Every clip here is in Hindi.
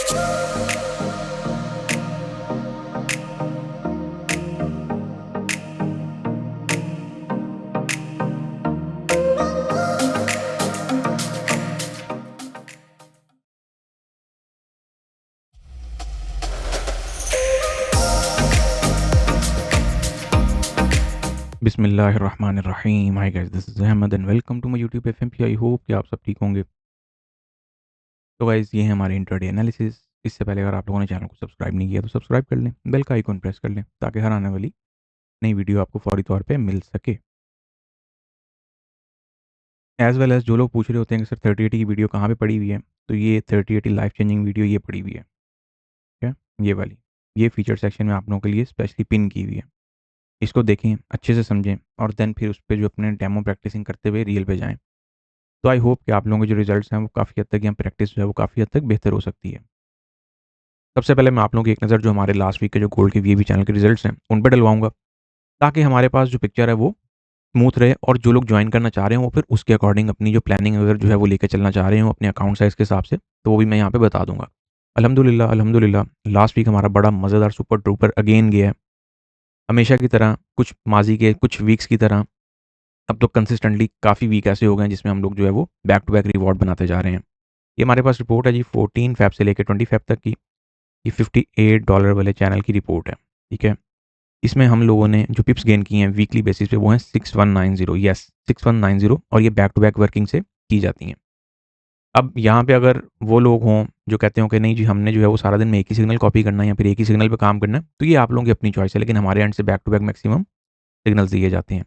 बिस्मिल्लाहिर्रहमानिर्रहीम। Hi guys, this is Ahmed and welcome to my YouTube FMP. I hope कि आप सब ठीक होंगे। तो गाइस, ये है हमारे इंट्राडे एनालिसिस। इससे पहले अगर आप लोगों ने चैनल को सब्सक्राइब नहीं किया तो सब्सक्राइब कर लें, बेल का आइकन प्रेस कर लें ताकि हर आने वाली नई वीडियो आपको फौरी तौर पे मिल सके। एज़ वेल एज़ जो लोग पूछ रहे होते हैं कि सर 3080 की वीडियो कहाँ पे पड़ी हुई है, तो ये 3080 लाइफ चेंजिंग वीडियो ये पड़ी हुई है। क्या ये वाली, ये फीचर सेक्शन में आप लोगों के लिए स्पेशली पिन की हुई है। इसको देखें, अच्छे से समझें और देन फिर उस पर जो अपने डेमो प्रैक्टिसिंग करते हुए रियल पे जाएँ। तो आई होप कि आप लोगों के जो रिजल्ट्स हैं वो काफ़ी हद तक, या प्रैक्टिस जो है वो काफ़ी हद तक बेहतर हो सकती है। सबसे पहले मैं आप लोगों की एक नज़र जो हमारे लास्ट वीक के जो गोल्ड के वीएवी चैनल के रिजल्ट्स हैं उन पर डलवाऊंगा, ताकि हमारे पास जो पिक्चर है वो स्मूथ रहे और जो लोग ज्वाइन करना चाह रहे हैं वो फिर उसके अकॉर्डिंग अपनी जो प्लानिंग अगर जो है वो लेकर चलना चाह रहे हो अपने अकाउंट साइज़ के हिसाब से, तो वो भी मैं यहाँ पे बता दूंगा। अल्हम्दुलिल्लाह अल्हम्दुलिल्लाह, लास्ट वीक हमारा बड़ा मज़ेदार सुपर ट्रूपर अगेन गया है। हमेशा की तरह, कुछ माजी के कुछ वीक्स की तरह, अब तो कंसिस्टेंटली काफ़ी वीक ऐसे हो गए हैं जिसमें हम लोग जो है वो बैक टू बैक रिवॉर्ड बनाते जा रहे हैं। ये हमारे पास रिपोर्ट है जी 14 फ़ेब से लेकर 20 फ़ेब तक की। ये $58 वाले चैनल की रिपोर्ट है, ठीक है। इसमें हम लोगों ने जो पिप्स गेन किए हैं वीकली बेसिस पे वो हैं 6190, यस 6190, और ये बैक टू बैक वर्किंग से की जाती हैं। अब यहाँ पे अगर वो लोग हों जो कहते हो कि नहीं जी हमने जो है वो सारा दिन में एक ही सिग्नल कॉपी करना है या फिर एक ही सिग्नल पे काम करना है, तो ये आप लोगों की अपनी चॉइस है, लेकिन हमारे एंड से back to back maximum signals दिए जाते हैं।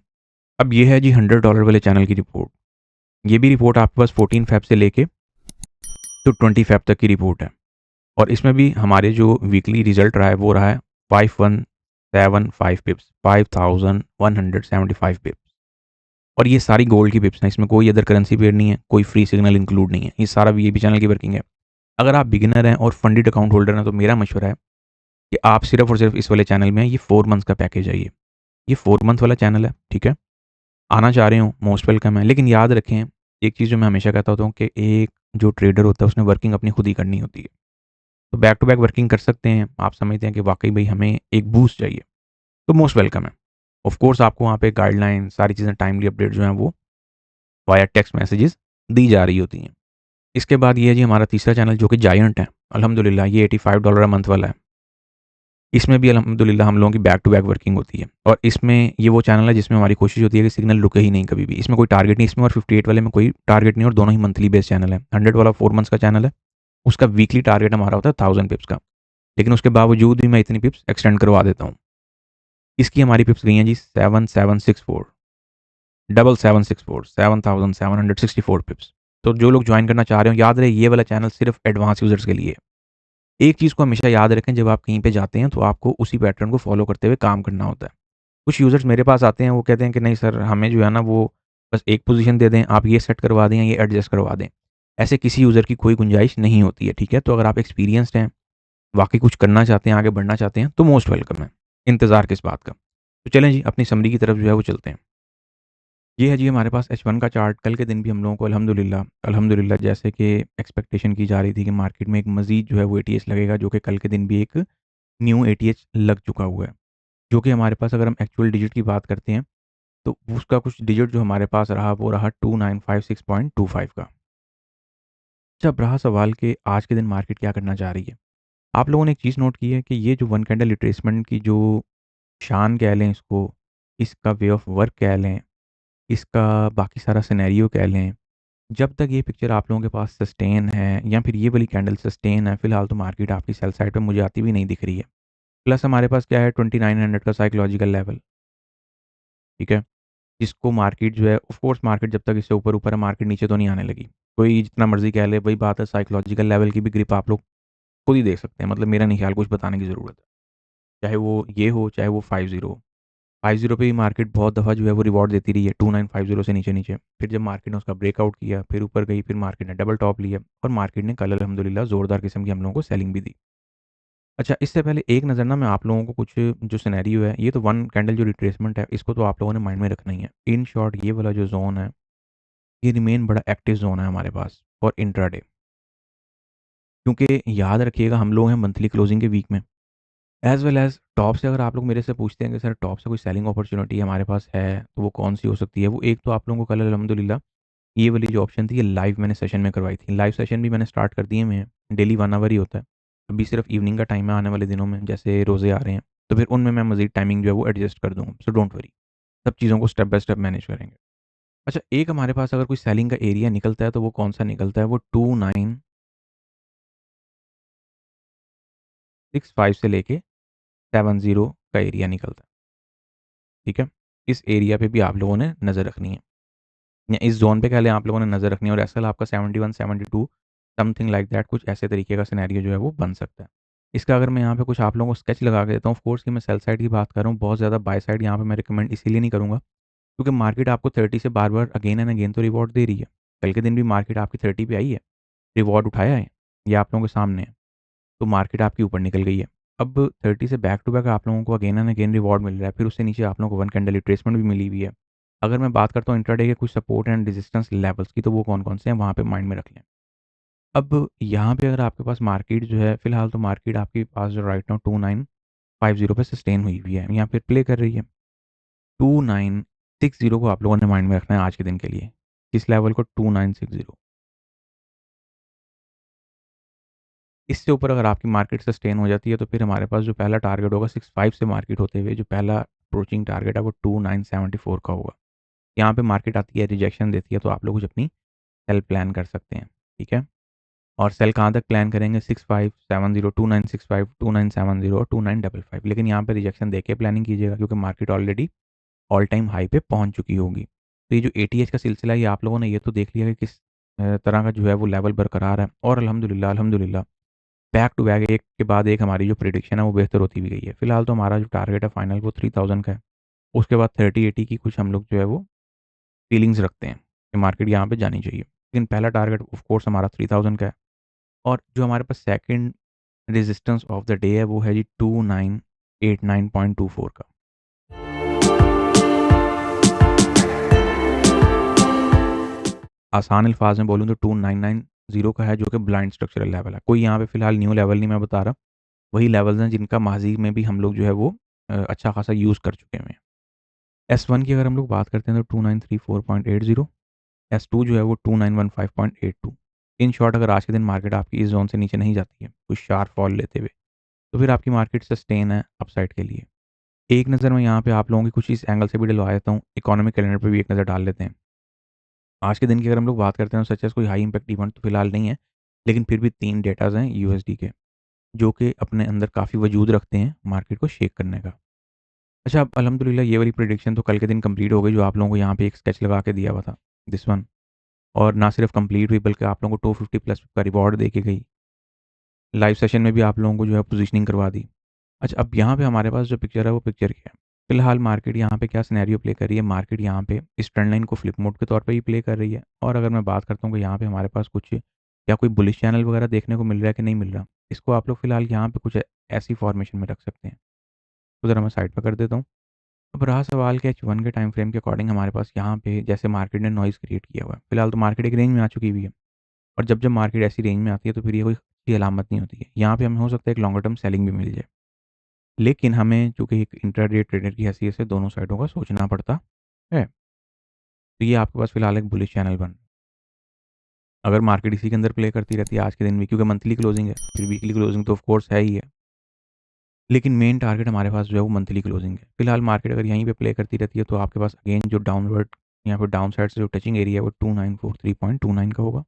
अब ये है जी $100 वाले चैनल की रिपोर्ट। ये भी रिपोर्ट आपके पास 14 फ़ेब से लेके तो 20 फ़ेब तक की रिपोर्ट है, और इसमें भी हमारे जो वीकली रिजल्ट रहा है वो रहा है 5175 पिप्स, 5175 पिप्स। और ये सारी गोल्ड की पिप्स हैं, इसमें कोई अदर करेंसी पेड नहीं है, कोई फ्री सिग्नल इंक्लूड नहीं है, ये सारा वीआईपी चैनल की वर्किंग है। अगर आप बिगिनर हैं और फंडेड अकाउंट होल्डर हैं तो मेरा मशवरा है कि आप सिर्फ और सिर्फ इस वाले चैनल में ये 4 मंथ्स का पैकेज है। ये 4 मंथ वाला चैनल है, ठीक है। आना चाह रहे हो मोस्ट वेलकम है, लेकिन याद रखें एक चीज़ जो मैं हमेशा कहता होता हूँ कि एक जो ट्रेडर होता है उसने वर्किंग अपनी खुद ही करनी होती है। तो बैक टू बैक वर्किंग कर सकते हैं, आप समझते हैं कि वाकई भाई हमें एक बूस्ट चाहिए, तो मोस्ट वेलकम है। ऑफ कोर्स आपको वहाँ पे गाइडलाइन सारी चीज़ें टाइमली अपडेट जो हैं वो वाया टेक्स्ट मैसेजेस दी जा रही होती हैं। इसके बाद ये है जी हमारा तीसरा चैनल जो कि जायंट है। अल्हम्दुलिल्लाह ये $85 अ मंथ वाला है। इसमें भी अल्हम्दुलिल्लाह हम लोगों की बैक टू बैक वर्किंग होती है, और इसमें ये वो चैनल है जिसमें हमारी कोशिश होती है कि सिग्नल रुके ही नहीं कभी भी। इसमें कोई टारगेट नहीं, इसमें और 58 वाले में कोई टारगेट नहीं, और दोनों ही मंथली बेस्ड चैनल है। 100 वाला 4 मंथ्स का चैनल है, उसका वीकली टारगेट हमारा होता है 1000 पिप्स का, लेकिन उसके बावजूद भी मैं इतनी पिप्स एक्सटेंड करवा देता हूँ। इसकी हमारी पिप्स गई हैं जी 7764, 7764, 7764 पिप्स। तो जो लोग ज्वाइन करना चाह रहे हो, याद रहे ये वाला चैनल सिर्फ एडवांस यूजर्स के लिए है। एक चीज़ को हमेशा याद रखें, जब आप कहीं पे जाते हैं तो आपको उसी पैटर्न को फॉलो करते हुए काम करना होता है। कुछ यूज़र्स मेरे पास आते हैं, वो कहते हैं कि नहीं सर हमें जो है ना वो बस एक पोजीशन दे दें, आप ये सेट करवा दें या ये एडजस्ट करवा दें। ऐसे किसी यूज़र की कोई गुंजाइश नहीं होती है, ठीक है। तो अगर आप एक्सपीरियंसड हैं, वाकई कुछ करना चाहते हैं, आगे बढ़ना चाहते हैं, तो मोस्ट वेलकम है। इंतज़ार किस बात का। तो चलें जी अपनी समरी की तरफ जो है वो चलते हैं। ये है जी हमारे पास H1 का चार्ट। कल के दिन भी हम लोगों को अल्हम्दुलिल्लाह अल्हम्दुलिल्लाह जैसे कि एक्सपेक्टेशन की जा रही थी कि मार्केट में एक मज़ीद जो है वो एटीएच लगेगा, जो कि कल के दिन भी एक न्यू एटीएच लग चुका हुआ है, जो कि हमारे पास अगर हम एक्चुअल डिजिट की बात करते हैं तो उसका कुछ डिजिट जो हमारे पास रहा वो रहा 2956.25 का। जब रहा सवाल कि आज के दिन मार्केट क्या करना चाह रही है, आप लोगों ने एक चीज़ नोट की है कि ये जो वन कैंडल रिट्रेसमेंट की जो शान कह लें इसको, इसका वे ऑफ वर्क कह लें, इसका बाकी सारा सिनेरियो कह लें, जब तक ये पिक्चर आप लोगों के पास सस्टेन है या फिर ये वाली कैंडल सस्टेन है, फिलहाल तो मार्केट आपकी सेल साइड पे मुझे आती हुई नहीं दिख रही है। प्लस हमारे पास क्या है 2900 का साइकोलॉजिकल लेवल, ठीक है, जिसको मार्केट जो है ऑफ कोर्स मार्केट जब तक इससे ऊपर ऊपर है, मार्केट नीचे तो नहीं आने लगी। कोई जितना मर्जी कह ले, वही बात है, साइकोलॉजिकल लेवल की भी ग्रिप आप लोग खुद ही देख सकते हैं, मतलब मेरा नहीं ख्याल कुछ बताने की ज़रूरत है। चाहे वो ये हो चाहे वो 50 हो, 50 पे ही मार्केट बहुत दफ़ा जो है वो रिवॉर्ड देती रही है 2950 से नीचे नीचे। फिर जब मार्केट ने उसका ब्रेकआउट किया, फिर ऊपर गई, फिर मार्केट ने डबल टॉप लिया, और मार्केट ने कल अल्हम्दुलिल्लाह ज़ोरदार किस्म की हम लोगों को सेलिंग भी दी। अच्छा, इससे पहले एक नज़र ना मैं आप लोगों को कुछ जो सिनेरियो है, ये तो वन कैंडल जो रिट्रेसमेंट है इसको तो आप लोगों ने माइंड में रखना ही है। इन शॉर्ट ये वाला जो जोन है ये रिमेन बड़ा एक्टिव जोन है हमारे पास फॉर इंट्राडे। क्योंकि याद रखिएगा हम लोग हैं मंथली क्लोजिंग के वीक में। एज़ वेल एज़ टॉप से अगर आप लोग मेरे से पूछते हैं कि सर टॉप से कोई सेलिंग अपॉर्चुनिटी हमारे पास है, तो वो कौन-सी हो सकती है? वो एक तो आप लोगों को कल अल्हम्दुलिल्लाह ये वाली जो ऑप्शन थी, ये लाइव मैंने सेशन में करवाई थी। लाइव सेशन भी मैंने स्टार्ट कर दिए हुए हैं, डेली 1 आवर ही होता है। अभी सिर्फ़ इवनिंग का टाइम है आने वाले दिनों में, जैसे रोज़े आ रहे हैं, तो फिर उनमें मैं मज़ीद टाइमिंग जो है वो एडजस्ट कर दूँगा, सो डोंट वरी। सब चीज़ों को स्टेप बाय स्टेप मैनेज करेंगे। अच्छा, एक हमारे पास अगर कोई सेलिंग का एरिया निकलता है, तो वो कौन-सा निकलता है? वो 2965 से लेके 70 का एरिया निकलता है, ठीक है? इस एरिया पे भी आप लोगों ने नज़र रखनी है। या इस ज़ोन पे कह लें आप लोगों ने नज़र रखनी है और एसएल आपका 71, 72 समथिंग लाइक दैट कुछ ऐसे तरीके का सिनेरियो जो है वो बन सकता है। इसका अगर मैं यहाँ पे कुछ आप लोगों को स्केच लगा के देता हूँ, ऑफ कोर्स कि मैं सेल साइड की बात कर रहा हूँ, बहुत ज़्यादा बाय साइड यहाँ पे मैं रिकमेंड इसीलिए नहीं करूँगा, क्योंकि मार्केट आपको 30 से बार-बार अगेन एंड अगेन तो रिवॉर्ड दे रही है। कल के दिन भी मार्केट आपकी 30 पे आई है, रिवॉर्ड उठाया है, ये आप लोगों के सामने है, तो मार्केट आपकी ऊपर निकल गई है। अब 30 से बैक टू बैक आप लोगों को अगेन एंड अगेन रिवॉर्ड मिल रहा है, फिर उससे नीचे आप लोगों को वन कैंडल रिट्रेसमेंट भी मिली हुई है। अगर मैं बात करता हूँ इंट्राडे के कुछ सपोर्ट एंड रेजिस्टेंस लेवल्स की, तो वो कौन-कौन से हैं वहाँ पे माइंड में रख लें। अब यहाँ पे अगर आपके पास मार्केट जो है, फिलहाल तो मार्केट आपके पास जो राइट नाउ 2950 पे सस्टेन हुई हुई है, या फिर प्ले कर रही है। 2960 को आप लोगों ने माइंड में रखना है आज के दिन के लिए। किस लेवल को? 2960। इससे ऊपर अगर आपकी मार्केट सस्टेन हो जाती है, तो फिर हमारे पास जो पहला टारगेट होगा 65 से मार्केट होते हुए जो पहला अप्रोचिंग टारगेट है वो 2974 का होगा। यहाँ पे मार्केट आती है, रिजेक्शन देती है, तो आप लोग कुछ अपनी सेल प्लान कर सकते हैं, ठीक है? और सेल कहाँ तक प्लान करेंगे? 6570, 2965, 2970 और 2955, लेकिन यहाँ पे रिजेक्शन देके प्लानिंग कीजिएगा, क्योंकि market already all time high पे पहुँच चुकी होगी। तो ये जो एटीएच का सिलसिला है, ये आप लोगों ने ये तो देख लिया कि किस तरह का जो है वो लेवल बरकरार है, और अल्हम्दुलिल्लाह अल्हम्दुलिल्लाह बैक टू बैक एक के बाद एक हमारी जो प्रिडिक्शन है वो बेहतर होती भी गई है। फिलहाल तो हमारा जो टारगेट है फाइनल वो 3000 का है। उसके बाद 30-80 की कुछ हम लोग जो है वो फीलिंग्स रखते हैं कि मार्केट यहाँ पे जानी चाहिए। लेकिन पहला टारगेट ऑफ कोर्स हमारा 3000 का है, और जो हमारे पास second resistance of the day है वो है जी 2989.24 का। आसान अल्फाज में बोलूँ तो 2990 का है, जो कि ब्लाइंड स्ट्रक्चरल लेवल है। कोई यहाँ पे फिलहाल न्यू लेवल नहीं मैं बता रहा। वही लेवल्स हैं जिनका माज़ी में भी हम लोग जो है वो अच्छा खासा यूज़ कर चुके हुए हैं। S1 की अगर हम लोग बात करते हैं तो 2934.80, S2 जो है वो 2915.82। इन शॉर्ट अगर आज के दिन मार्केट आपकी इस ज़ोन से नीचे नहीं जाती है, कुछ शार्प फॉल लेते हुए, तो फिर आपकी मार्केट सस्टेन है अपसाइड के लिए। एक नज़र मैं यहाँ पे आप लोगों की कुछ इस एंगल से भी डलवा देता हूँ, इकोनॉमिक कैलेंडर पे भी एक नज़र डाल लेते हैं। आज के दिन की अगर हम लोग बात करते हैं, सच एज़ कोई हाई इम्पैक्ट इवेंट तो फिलहाल नहीं है, लेकिन फिर भी 3 डेटाज़ हैं यूएसडी के, जो कि अपने अंदर काफ़ी वजूद रखते हैं मार्केट को शेक करने का। अच्छा, अब अल्हम्दुलिल्लाह ये वाली प्रेडिक्शन तो कल के दिन कंप्लीट हो गई, जो आप लोगों को यहाँ पे एक स्केच लगा के दिया हुआ था, दिस वन। और ना सिर्फ कंप्लीट हुई, बल्कि आप लोगों को 250 प्लस का रिवॉर्ड दे के गई। लाइव सेशन में भी आप लोगों को जो है पोजीशनिंग करवा दी। अच्छा, अब यहाँ पे हमारे पास जो पिक्चर है वो पिक्चर क्या है? फिलहाल मार्केट यहाँ पे क्या सिनेरियो प्ले कर रही है? मार्केट यहाँ पे इस ट्रेंड लाइन को फ्लिप मोड के तौर पे ही प्ले कर रही है, और अगर मैं बात करता हूँ कि यहाँ पे हमारे पास कुछ क्या कोई बुलिश चैनल वगैरह देखने को मिल रहा है कि नहीं मिल रहा? इसको आप लोग फिलहाल यहाँ पे कुछ ऐसी फॉर्मेशन में रख सकते हैं। तो ज़रा मैं साइड पे कर देता हूँ। अब रहा सवाल कि H1 के टाइम फ्रेम के अकॉर्डिंग हमारे पास यहाँ पे जैसे मार्केट ने नॉइज़ क्रिएट किया हुआ है। फिलहाल तो मार्केट एक रेंज में आ चुकी हुई है, और जब मार्केट ऐसी रेंज में आती है तो फिर ये कोई अच्छी अलामत नहीं होती है। यहाँ पे हमें हो सकता है एक लॉन्गर टर्म सेलिंग भी मिल जाए। लेकिन हमें चूँकि एक इंट्राडे ट्रेडर की हैसियत से दोनों साइडों का सोचना पड़ता है। तो ये आपके पास फिलहाल एक बुलिश चैनल बन, अगर मार्केट इसी के अंदर प्ले करती रहती है आज के दिन भी, क्योंकि मंथली क्लोजिंग है, फिर वीकली क्लोजिंग तो ऑफ कोर्स है ही है। लेकिन मेन टारगेट हमारे पास जो है वो मंथली क्लोजिंग है। फिलहाल मार्केट अगर यहीं पे प्ले करती रहती है, तो आपके पास अगेन जो डाउनवर्ड या फिर डाउन साइड से जो टचिंग एरिया है वो 2943.29 का होगा,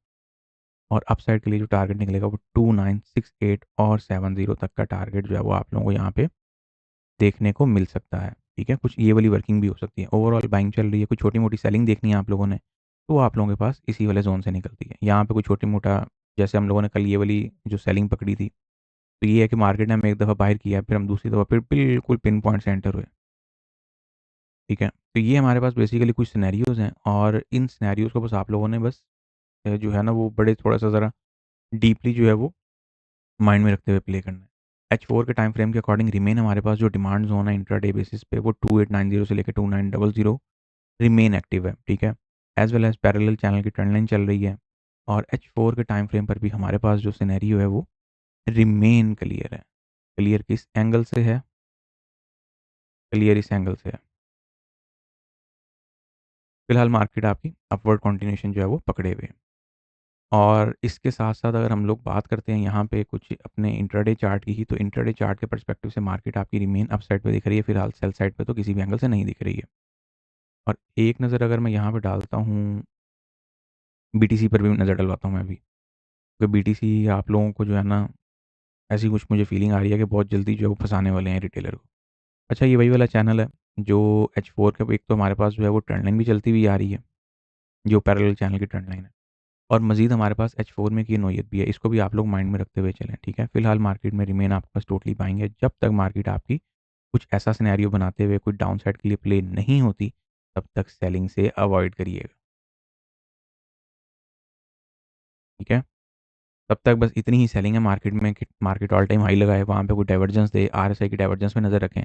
और अप साइड के लिए जो टारगेट निकलेगा वो 2968 और 70 तक का टारगेट जो है वो आप लोगों को यहाँ पे देखने को मिल सकता है। ठीक है? कुछ ये वाली वर्किंग भी हो सकती है। ओवरऑल बाइंग चल रही है, कोई छोटी-मोटी सेलिंग देखनी है आप लोगों ने, तो वो आप लोगों के पास इसी वाले ज़ोन से निकलती है। यहाँ पे कोई छोटी-मोटा, जैसे हम लोगों ने कल ये वाली जो सेलिंग पकड़ी थी, तो ये है कि मार्केट ने हमें एक दफ़ा बाहर किया, फिर हम दूसरी दफ़ा फिर बिल्कुल पिन पॉइंट से एंटर हुए। ठीक है? तो ये हमारे पास बेसिकली कुछ सिनेरियोज़ हैं, और इन सिनेरियोज़ को बस आप लोगों ने बस जो है ना वो बड़े थोड़ा-सा ज़रा डीपली जो है वो माइंड में रखते हुए प्ले करना है। H4 के टाइम फ्रेम के अकॉर्डिंग रिमेन हमारे पास जो डिमांड ज़ोन है इंट्राडे बेसिस पे वो 2890 से लेके 2900 रिमेन एक्टिव है, ठीक है? As well as parallel channel की ट्रेंड लाइन चल रही है। और H4 के टाइम फ्रेम पर भी हमारे पास जो सिनेरियो है वो रिमेन क्लियर है। क्लियर किस एंगल से है? क्लियर इस एंगल से है। फिलहाल मार्केट आपकी अपवर्ड कंटिन्यूएशन जो है वो पकड़े हुए है। और इसके साथ साथ अगर हम लोग बात करते हैं यहाँ पे कुछ अपने इंट्राडे चार्ट की ही, तो इंट्राडे चार्ट के परस्पेक्टिव से मार्केट आपकी रिमेन अप साइड पे दिख रही है, फिलहाल सेल साइड पे तो किसी भी एंगल से नहीं दिख रही है। और एक नज़र अगर मैं यहाँ पे डालता हूँ, बीटीसी पर भी नज़र डलवाता हूँ मैं अभी, क्योंकि बीटीसी आप लोगों को जो है ना, ऐसी कुछ मुझे फीलिंग आ रही है कि बहुत जल्दी जो है वो फंसाने वाले हैं रिटेलर को। अच्छा, ये वही वाला चैनल है जो H4 का, एक तो हमारे पास जो है वो ट्रेंड लाइन भी चलती हुई आ रही है, जो पैरेलल चैनल की ट्रेंड लाइन है, और मज़ीद हमारे पास H4 में की नोयत भी है। इसको भी आप लोग माइंड में रखते हुए चलें, ठीक है। फिलहाल मार्केट में रिमेन आपके पास टोटली बाइंग है। जब तक मार्केट आपकी कुछ ऐसा सिनेरियो बनाते हुए कुछ डाउन साइड के लिए प्ले नहीं होती, तब तक सेलिंग से अवॉइड करिएगा, ठीक है। तब तक बस इतनी ही सेलिंग है मार्केट में कि मार्केट ऑल टाइम हाई लगाए, वहाँ पे कोई डाइवर्जेंस दे, आरएसआई की डाइवर्जेंस में नज़र रखें।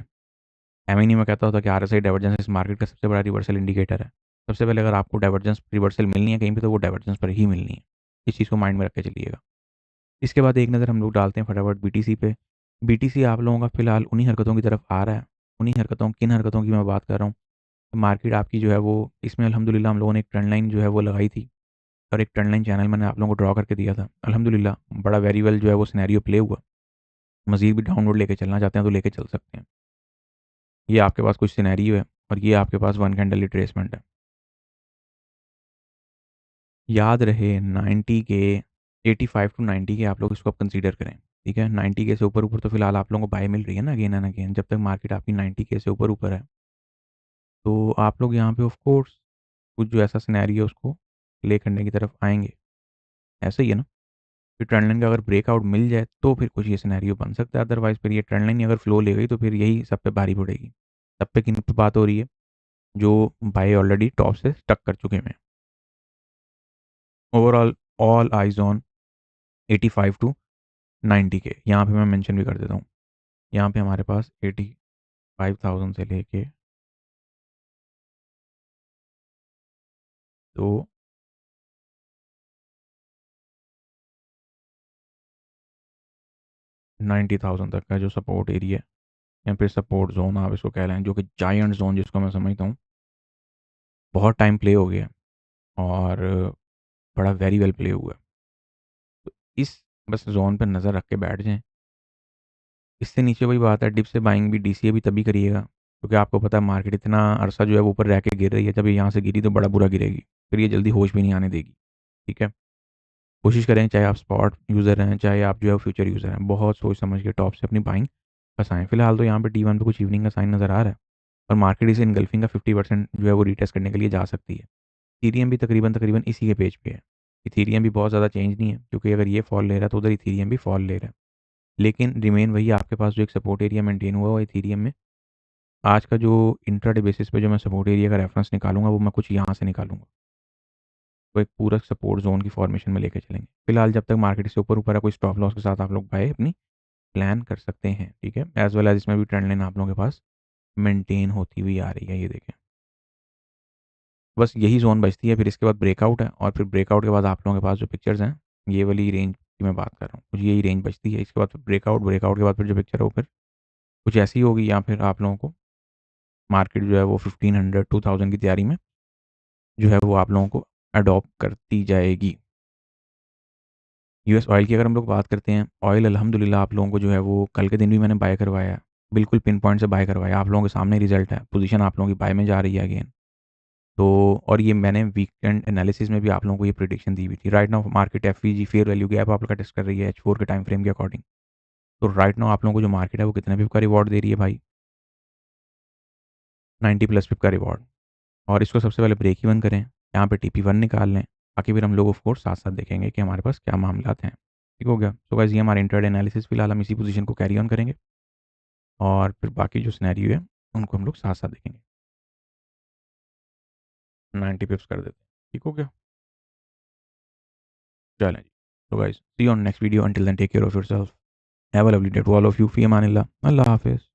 एम नहीं, मैं कहता होता कि आरएसआई डाइवर्जेंस इस मार्केट का सबसे बड़ा रिवर्सल इंडिकेटर है। सबसे पहले अगर आपको डाइवर्जेंस रिवर्सल मिलनी है कहीं पे, तो वो डाइवर्जेंस पर ही मिलनी है। इस चीज़ को माइंड में रख के चलिएगा। इसके बाद एक नज़र हम लोग डालते हैं फटाफट बीटीसी पे। बीटीसी आप लोगों का फिलहाल उन्हीं हरकतों की तरफ आ रहा है। उन्हीं हरकतों, किन हरकतों की मैं बात कर रहा हूँ? मार्केट आपकी जो है वो, इसमें अल्हम्दुलिल्लाह हम लोगों ने एक ट्रेंड लाइन जो है वो लगाई थी, और एक ट्रेंड लाइन चैनल मैंने आप लोगों को ड्रॉ करके दिया था। अल्हम्दुलिल्लाह बड़ा वेरी वेल जो है वो सिनेरियो प्ले हुआ। मज़ीद भी डाउनलोड लेके चलना चाहते हैं तो लेके चल सकते हैं। ये आपके पास कुछ सिनेरियो है, और ये आपके पास वन कैंडल रिट्रेसमेंट है। याद रहे 90 के, 85 टू 90 के आप लोग इसको अब कंसीडर करें, ठीक है। 90 के से ऊपर ऊपर तो फिलहाल आप लोगों को बाय मिल रही है ना, अगेन एंड अगेन। जब तक मार्केट आपकी 90 के से ऊपर ऊपर है, तो आप लोग यहाँ पे ऑफ कोर्स कुछ जो ऐसा सिनेरियो उसको प्ले करने की तरफ आएंगे। ऐसा ही है ना। फिर ट्रेंड लाइन का अगर ब्रेकआउट मिल जाए तो फिर कुछ ये सिनेरियो बन सकता है, अदरवाइज फिर ये ट्रेंड लाइन अगर फ्लो ले गई तो फिर यही सब पे भारी पड़ेगी। सब पे किन पे बात हो रही है? जो बाय ऑलरेडी टॉप से स्टक कर चुके हैं। Overall all eyes on 85 to 90 के, यहाँ पे मैं मेंशन भी कर देता हूँ। यहाँ पे हमारे पास 85,000 से लेके तो 90,000 तक का जो सपोर्ट एरिया है, या फिर सपोर्ट जोन आप इसको कह लें, जो कि जायंट जोन जिसको मैं समझता हूँ, बहुत टाइम प्ले हो गया है, और बड़ा वेरी वेल प्ले हुआ है। तो इस बस जोन पर नज़र रख के बैठ जाएं। इससे नीचे वही बात है, डिप से बाइंग भी डीसीए भी तभी करिएगा, क्योंकि आपको पता है मार्केट इतना अरसा जो है वो ऊपर रह के गिर रही है। जब ये यहाँ से गिरी तो बड़ा बुरा गिरेगी, फिर ये जल्दी होश भी नहीं आने देगी, ठीक है। कोशिश करें, चाहे आप स्पॉट यूज़र हैं, चाहे आप जो है फ्यूचर यूज़र हैं, बहुत सोच समझ के टॉप से अपनी बाइंग फंसाएं। फिलहाल तो यहाँ पे टी वन पे कुछ इवनिंग का साइन नज़र आ रहा है, और मार्केट इसे इनगल्फिंग का 50% जो है वो रीटेस्ट करने के लिए जा सकती है। इथीरियम भी तकरीबन तकरीबन इसी के पेज पे है। इथीरियम भी बहुत ज़्यादा चेंज नहीं है, क्योंकि अगर ये फॉल ले रहा है तो उधर इथीरियम भी फॉल ले रहा है। लेकिन रिमेन वही आपके पास जो एक सपोर्ट एरिया मेंटेन हुआ है इथीरियम में। आज का जो इंट्राडे बेसिस पे जो मैं सपोर्ट एरिया का रेफरेंस निकालूंगा, वो मैं कुछ यहाँ से निकालूंगा। तो एक पूरा सपोर्ट जोन की फॉर्मेशन में लेके चलेंगे। फिलहाल जब तक मार्केट से ऊपर ऊपर है, कोई स्टॉप लॉस के साथ आप लोग बाय अपनी प्लान कर सकते हैं, ठीक है। एज वेल एज इसमें भी ट्रेंड लाइन आप लोगों के पास मेंटेन होती हुई आ रही है, ये देखें। बस यही जोन बचती है, फिर इसके बाद ब्रेकआउट है, और फिर ब्रेकआउट के बाद आप लोगों के पास जो पिक्चर्स हैं, ये वाली रेंज की मैं बात कर रहा हूँ, मुझे यही रेंज बचती है। इसके बाद फिर ब्रेकआउट, ब्रेकआउट के बाद फिर जो पिक्चर है वो फिर कुछ ऐसी होगी, या फिर आप लोगों को मार्केट जो है वो 1500 2000 की तैयारी में जो है वो आप लोगों को अडॉप्ट करती जाएगी। यूएस ऑयल की अगर हम लोग बात करते हैं, ऑयल अल्हम्दुलिल्लाह आप लोगों को जो है वो कल के दिन भी मैंने बाय करवाया है, बिल्कुल पिन पॉइंट से बाय करवाया, आप लोगों के सामने रिजल्ट है, पोजीशन आप लोगों की बाय में जा रही है अगेन। तो और ये मैंने वीकेंड एनालिसिस में भी आप लोगों को ये प्रिडिक्शन दी हुई थी। Right now market FVG fair value gap आप लोग का टेस्ट कर रही है H4 के टाइम फ्रेम के अकॉर्डिंग। तो राइट नाउ आप लोगों को जो मार्केट है वो कितने पिप का रिवॉर्ड दे रही है भाई? 90 प्लस पिप का रिवॉर्ड। और इसको सबसे पहले ब्रेक इवन करें, यहाँ पे TP1 निकाल लें, बाकी फिर हम लोग ऑफ कोर्स साथ साथ देखेंगे कि हमारे पास क्या मामलात हैं। ठीक हो गया। तो गाइस ये हमारे इंट्राडे एनालिसिस, फिलहाल हम इसी पोजीशन को कैरी ऑन करेंगे, और फिर बाकी जो सिनेरियो है उनको हम लोग साथ साथ देखेंगे। 90 पिप्स कर देते हैं, ठीक हो गया। चलें जी। तो guys see you on next video, until then take care of yourself, have a lovely day to all of you, फी अमानिल्लाह, अल्लाह हाफिज़।